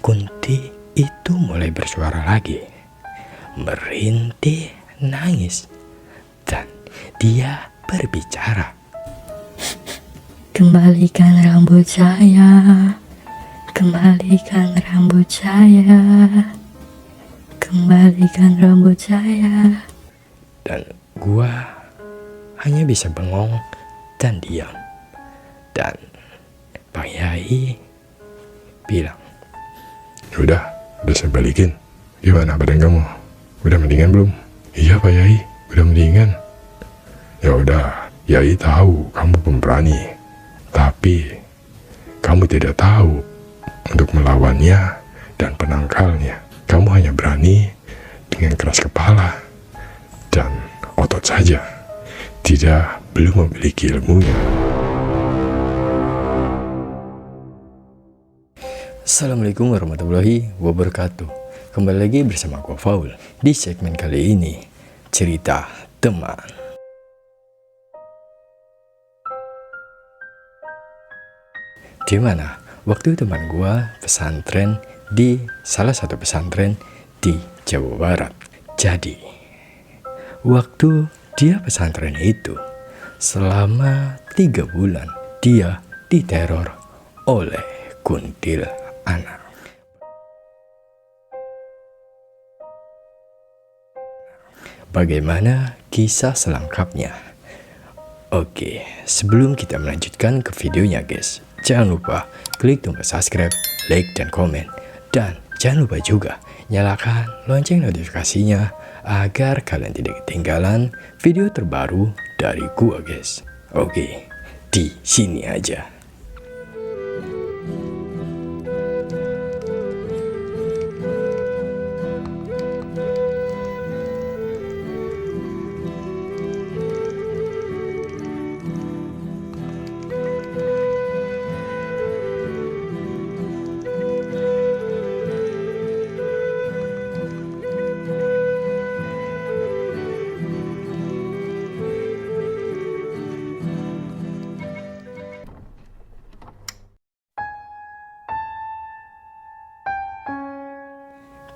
Kunti itu mulai bersuara lagi, merintih nangis, dan dia berbicara. Kembalikan rambut saya, kembalikan rambut saya, kembalikan rambut saya. Dan gua hanya bisa bengong dan diam. Dan Pak Yai bilang, udah saya balikin. Gimana badan kamu? Udah mendingan belum? Iya Pak Yai, udah mendingan. Ya udah, Yai tahu kamu pemberani, tapi kamu tidak tahu untuk melawannya dan penangkalnya. Kamu hanya berani dengan keras kepala dan otot saja, tidak belum memiliki ilmunya. Assalamualaikum warahmatullahi wabarakatuh. Kembali lagi bersama gua Faul. Di segmen kali ini, cerita teman. Dimana waktu teman gua pesantren di salah satu pesantren di Jawa Barat. Jadi waktu dia pesantren itu, selama 3 bulan dia diteror oleh kuntilanak. Bagaimana kisah selengkapnya? Oke, sebelum kita melanjutkan ke videonya guys, jangan lupa klik tombol subscribe, like, dan komen. Dan jangan lupa juga nyalakan lonceng notifikasinya agar kalian tidak ketinggalan video terbaru dari gua guys. Oke, di sini aja.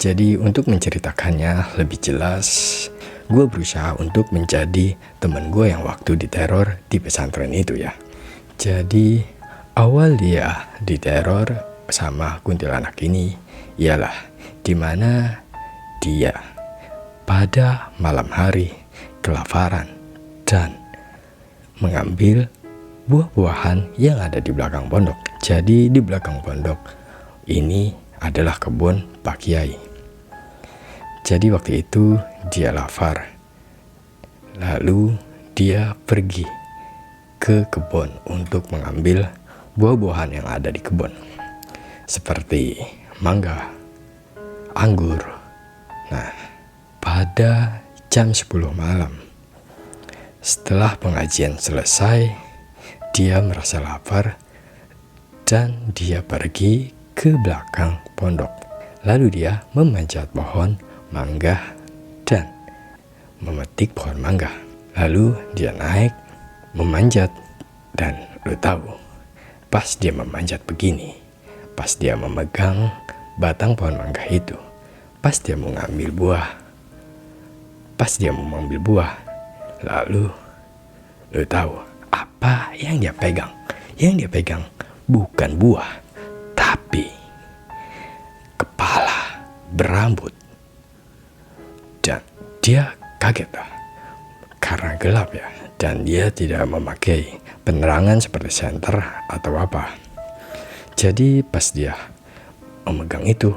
Jadi untuk menceritakannya lebih jelas, gue berusaha untuk menjadi temen gue yang waktu diteror di pesantren itu ya. Jadi awal dia diteror sama kuntilanak ini ialah dimana dia pada malam hari kelaparan dan mengambil buah-buahan yang ada di belakang pondok. Jadi di belakang pondok ini adalah kebun Pak Kiai. Jadi waktu itu dia lapar, lalu dia pergi ke kebun untuk mengambil buah-buahan yang ada di kebun, seperti mangga, anggur. Nah, pada jam 10 malam, setelah pengajian selesai, dia merasa lapar dan dia pergi ke belakang pondok. Lalu dia memanjat pohon mangga dan memetik pohon mangga. Lalu dia naik memanjat, dan lo tahu pas dia memanjat begini, pas dia memegang batang pohon mangga itu, pas dia mau ngambil buah, lalu lo tahu apa yang dia pegang? Yang dia pegang bukan buah, tapi kepala berambut. Dan dia kaget lah, karena gelap ya, dan dia tidak memakai penerangan seperti senter atau apa. Jadi pas dia memegang itu,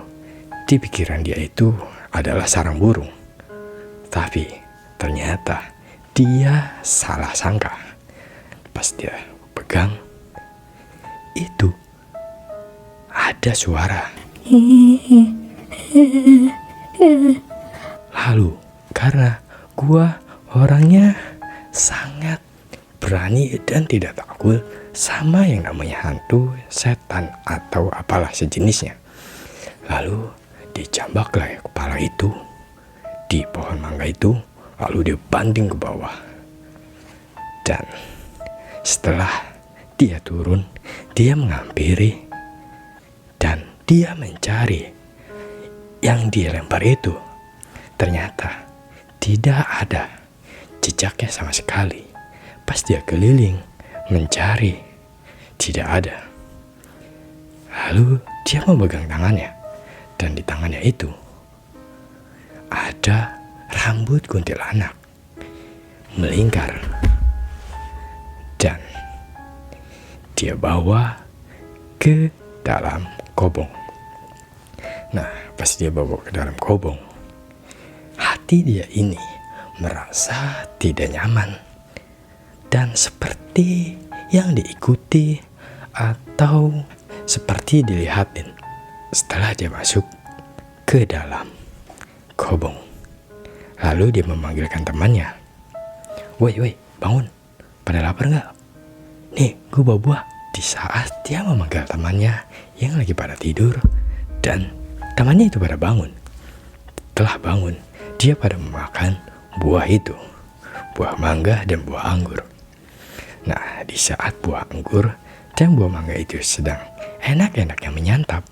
di pikiran dia itu adalah sarang burung. Tapi ternyata dia salah sangka. Pas dia pegang, itu ada suara. Lalu karena gua orangnya sangat berani dan tidak takut sama yang namanya hantu, setan, atau apalah sejenisnya. Lalu dijambaklah ya kepala itu di pohon mangga itu, lalu dia banting ke bawah. Dan setelah dia turun, dia menghampiri dan dia mencari yang dia lempar itu. Ternyata tidak ada jejaknya sama sekali. Pas dia keliling mencari, tidak ada. Lalu dia memegang tangannya, dan di tangannya itu ada rambut kuntilanak melingkar, dan dia bawa ke dalam kobong. Nah, pas dia bawa ke dalam kobong, hati dia ini merasa tidak nyaman dan seperti yang diikuti atau seperti dilihatin setelah dia masuk ke dalam kobong. Lalu dia memanggilkan temannya. Woi, bangun. Pada lapar nggak? Nih, gue bawa buah. Di saat dia memanggil temannya yang lagi pada tidur, dan temannya itu pada bangun. Setelah bangun, dia pada memakan buah itu. Buah mangga dan buah anggur. Nah, di saat buah anggur dan buah mangga itu sedang enak-enaknya menyantap,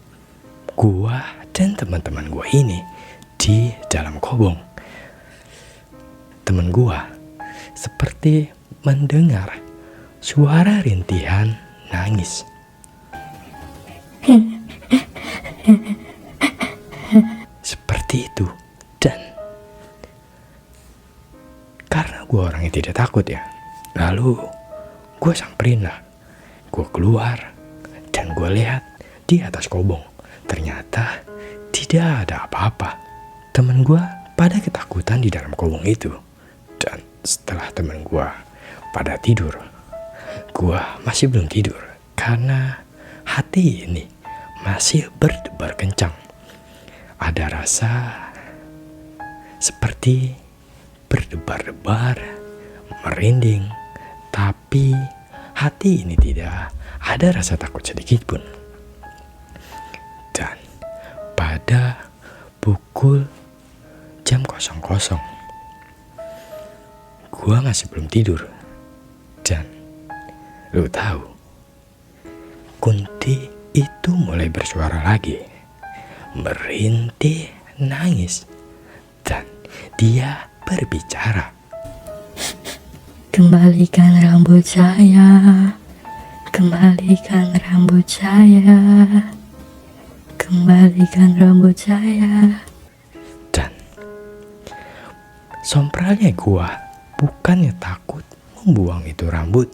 gua dan teman-teman gua ini di dalam kobong. Teman gua seperti mendengar suara rintihan nangis. Seperti itu. Dan karena gua orangnya tidak takut ya, lalu gua samperin lah. Gua keluar dan gua lihat di atas kobong ternyata tidak ada apa-apa. Temen gua pada ketakutan di dalam kobong itu. Dan setelah temen gua pada tidur, gua masih belum tidur karena hati ini masih berdebar kencang. Ada rasa seperti berdebar-debar, merinding, tapi hati ini tidak ada rasa takut sedikit pun. Dan pada pukul jam 00, gua masih belum tidur. Dan lu tahu, Kunti itu mulai bersuara lagi, merintih nangis, dan dia berbicara. Kembalikan rambut saya, kembalikan rambut saya, kembalikan rambut saya. Dan sompralnya gua bukannya takut membuang itu rambut,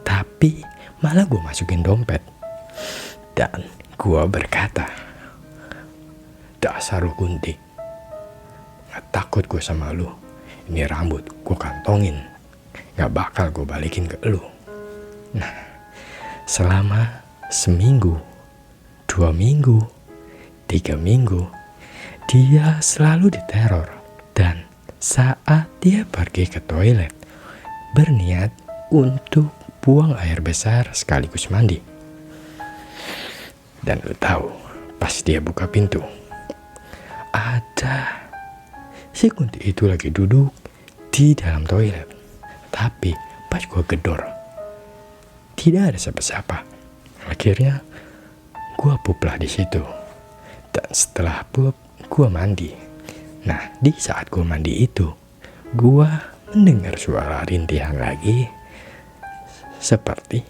tapi malah gua masukin dompet. Dan gua berkata, dasar lu Kunti, gak takut gua sama lu. Ini rambut gua kantongin, gak bakal gue balikin ke lu. Nah, selama seminggu, 2 minggu, 3 minggu, dia selalu diteror. Dan saat dia pergi ke toilet, berniat untuk buang air besar sekaligus mandi. Dan lu tahu, pas dia buka pintu, ada si Kunti itu lagi duduk di dalam toilet. Tapi pas gue gedor, tidak ada siapa-siapa. Akhirnya gue pup lah di situ. Dan setelah pup, gue mandi. Nah, di saat gue mandi itu, gue mendengar suara rintihan lagi, seperti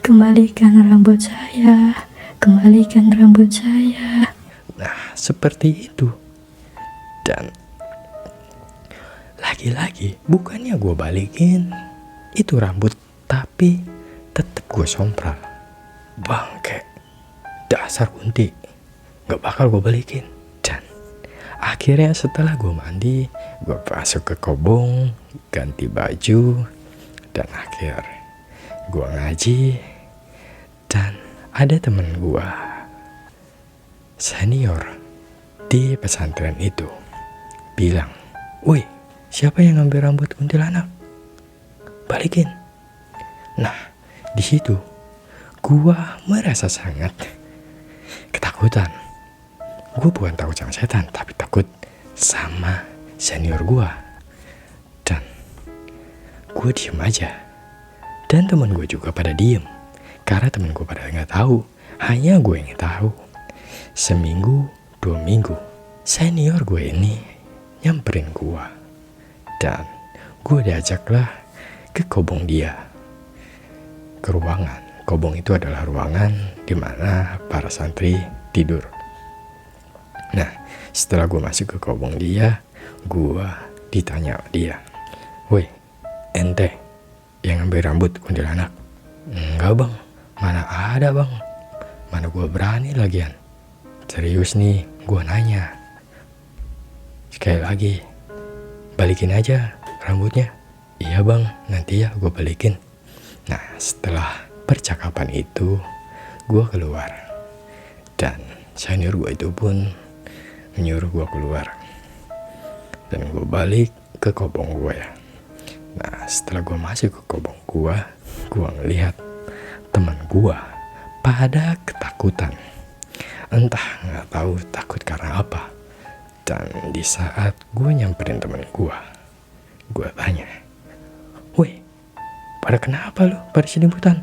Kembalikan rambut saya, kembalikan rambut saya. nah, seperti itu. Dan lagi-lagi bukannya gue balikin itu rambut, tapi tetap gue sompral. Bangke, dasar Kunti, gak bakal gue balikin. Dan akhirnya setelah gue mandi, gue masuk ke kobong, ganti baju, dan akhir gue ngaji. Dan ada temen gue senior di pesantren itu bilang, "Woi, siapa yang ngambil rambut kuntilanak? Balikin." Nah, di situ gua merasa sangat ketakutan. Gua bukan takut sama setan, tapi takut sama senior gua. Dan gua diem aja. Dan teman gua juga pada diem, karena temen gua pada nggak tahu Hanya gue yang tahu. Seminggu, 2 minggu, senior gue ini nyamperin gue. Dan gue diajaklah ke kobong dia. Ke ruangan. Kobong itu adalah ruangan di mana para santri tidur. Nah, setelah gue masuk ke kobong dia, gue ditanya dia, "Woi, ente yang ngambil rambut kuntilanak?" "Enggak bang, mana ada bang, mana gue berani lagian." "Serius nih, gue nanya. Sekali lagi, balikin aja rambutnya." "Iya bang, nanti ya gue balikin." Nah, setelah percakapan itu, gue keluar. Dan senior gue itu pun menyuruh gue keluar. Dan gue balik ke kobong gue ya. Nah, setelah gue masuk ke kobong gue ngelihat teman gue pada ketakutan. Entah nggak tahu takut karena apa. Dan di saat gue nyamperin teman gue tanya, "Woi, pada kenapa lu pada selimutan?"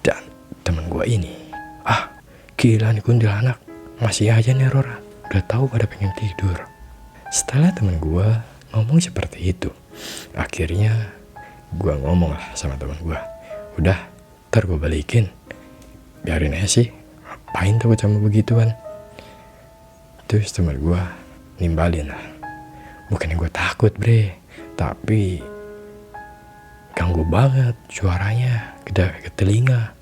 Dan teman gue ini, "Gila nih kuntilanak, masih aja neror, udah tahu pada pengen tidur." Setelah teman gue ngomong seperti itu, akhirnya gue ngomong lah sama teman gue, "Udah, ntar gue balikin, biarin aja sih, ngapain takut sama begituan." Terus teman gue nimbalin lah, "Bukannya gue takut bre, tapi ganggu banget suaranya ke telinga.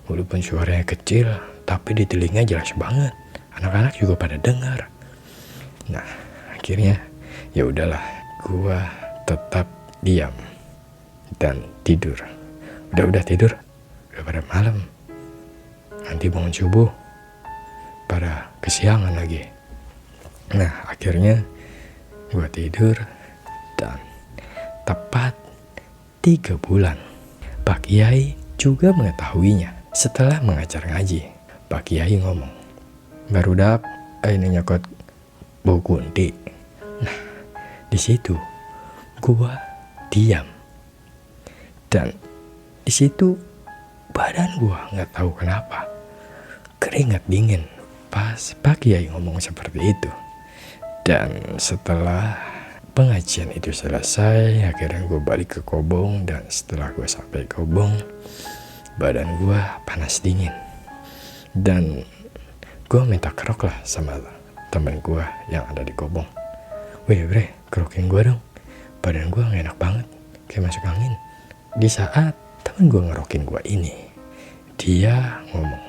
Walaupun suaranya kecil, tapi di telinga jelas banget. Anak-anak juga pada dengar." Nah, akhirnya ya udahlah, gue tetap diam dan tidur. Udah tidur, udah pada malam. Nanti bangun subuh, pada kesiangan lagi. Nah, akhirnya gue tidur dan tepat 3 bulan Pak Kiai juga mengetahuinya. Setelah mengajar ngaji, Pak Kiai ngomong, "Barudak, ini nyokot bau kunti." Nah, di situ gue diam. Dan di situ badan gue nggak tahu kenapa keringat dingin pas Pak Kiai ngomong seperti itu. Dan setelah pengajian itu selesai, akhirnya gue balik ke kobong. Dan setelah gue sampai kobong, badan gue panas dingin. Dan gue minta kerok lah sama temen gue yang ada di kobong. "Weh bre, kerokin gue dong, badan gue gak enak banget, kayak masuk angin." Di saat temen gue ngerokin gue ini, dia ngomong,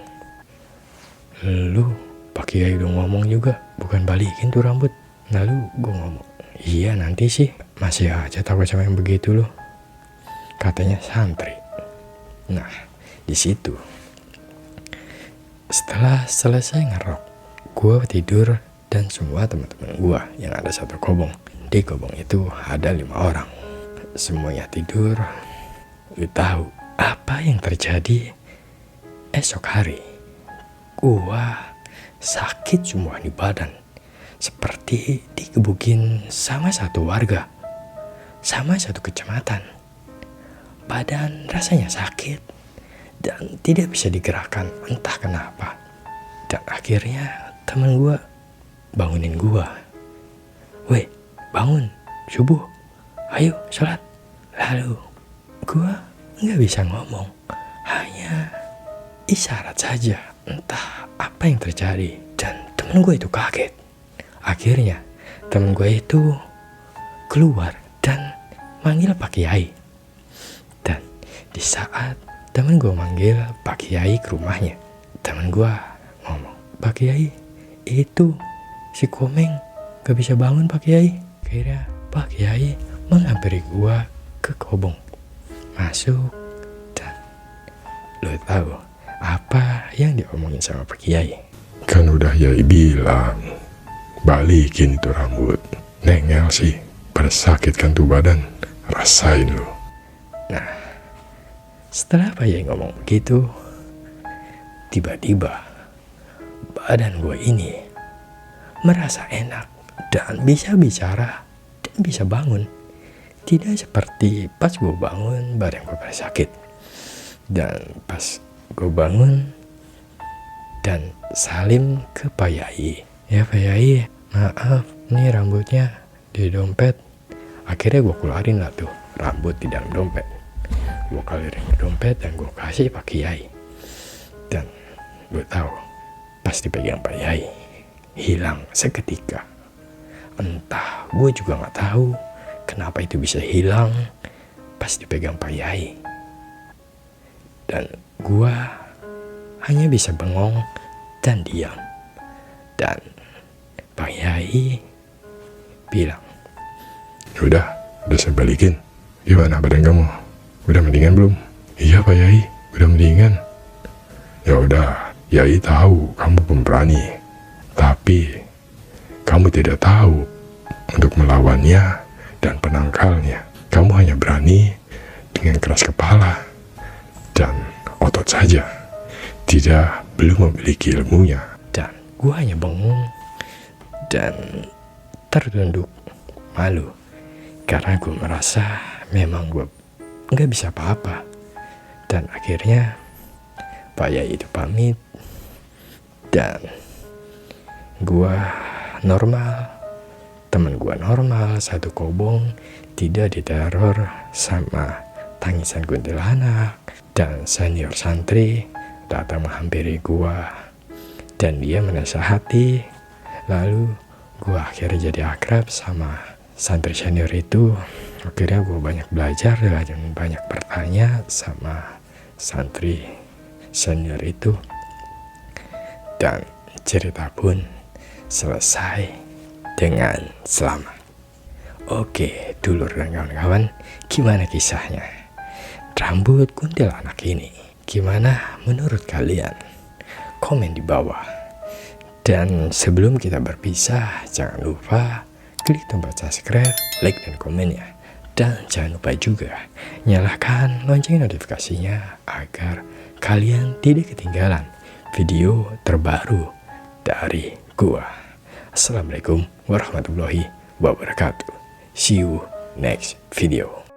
"Lu Pak Kiai udah ngomong juga, bukan balikin tuh rambut." Lalu gue ngomong, "Iya nanti sih, masih aja takut sama yang begitu loh, katanya santri." Nah, di situ setelah selesai ngerok, gue tidur dan semua teman-teman gue yang ada satu kobong. Di kobong itu ada 5 orang, semuanya tidur. Lu tahu apa yang terjadi? Esok hari, gue sakit semua di badan, seperti dikebukin sama satu warga, sama satu kecamatan. Badan rasanya sakit dan tidak bisa digerakkan entah kenapa. Dan akhirnya teman gue bangunin gue, "Weh, bangun, subuh, ayo sholat." Lalu gue gak bisa ngomong, hanya isyarat saja, entah apa yang terjadi. Dan temen gue itu kaget. Akhirnya temen gue itu keluar dan manggil Pak Kiai. Dan di saat temen gue manggil Pak Kiai ke rumahnya, temen gue ngomong, "Pak Kiai, itu si Komeng gak bisa bangun Pak Kiai." Akhirnya Pak Kiai menghampiri gue ke kobong, masuk, dan lo tahu apa yang diomongin sama Pak Kiai? Kan udah Yai bilang, balikin itu rambut. Nengel sih, pada sakit kan tuh badan, rasain lo. Nah, setelah Pak Kiai ngomong begitu, tiba-tiba badan gue ini merasa enak dan bisa bicara dan bisa bangun. Tidak seperti pas gue bangun badan gue pada sakit. Dan pas gue bangun, dan salim ke Pak Yai. Ya Pak Yai, maaf nih rambutnya di dompet. Akhirnya gue keluarin lah tuh rambut di dalam dompet. Gue kelirin ke dompet dan gue kasih Pak Kiai. Dan gue tahu pas dipegang Pak Yai hilang seketika. Entah, gue juga gak tahu kenapa itu bisa hilang pas dipegang Pak Yai. Dan gue hanya bisa bengong dan diam. Dan Pak Yai bilang, Udah saya balikin. Gimana badan kamu? Udah mendingan belum? Iya Pak Yai, udah mendingan. Ya udah, Yai tahu kamu pemberani. Tapi kamu tidak tahu untuk melawannya dan penangkalnya. Kamu hanya berani dengan keras kepala dan otot saja. Tidak, belum memiliki ilmunya. dan gue hanya bengong dan tertunduk malu. Karena gue merasa memang gue gak bisa apa-apa. Dan akhirnya Pak Yai itu pamit. Dan gue normal. Temen gue normal, satu kobong. Tidak diteror sama tangisan kuntilanak. Dan senior santri datang menghampiri gue. Dan dia menasehati. Lalu gue akhirnya jadi akrab sama santri senior itu. Akhirnya gue banyak belajar dan banyak bertanya sama santri senior itu. Dan cerita pun selesai dengan selamat. Oke, dulur dan kawan-kawan, gimana kisahnya? Rambut kuntilanak ini, gimana menurut kalian? Komen di bawah. Dan sebelum kita berpisah, jangan lupa klik tombol subscribe, like, dan komennya. Dan jangan lupa juga nyalakan lonceng notifikasinya agar kalian tidak ketinggalan video terbaru dari gua. Assalamualaikum warahmatullahi wabarakatuh. See you next video.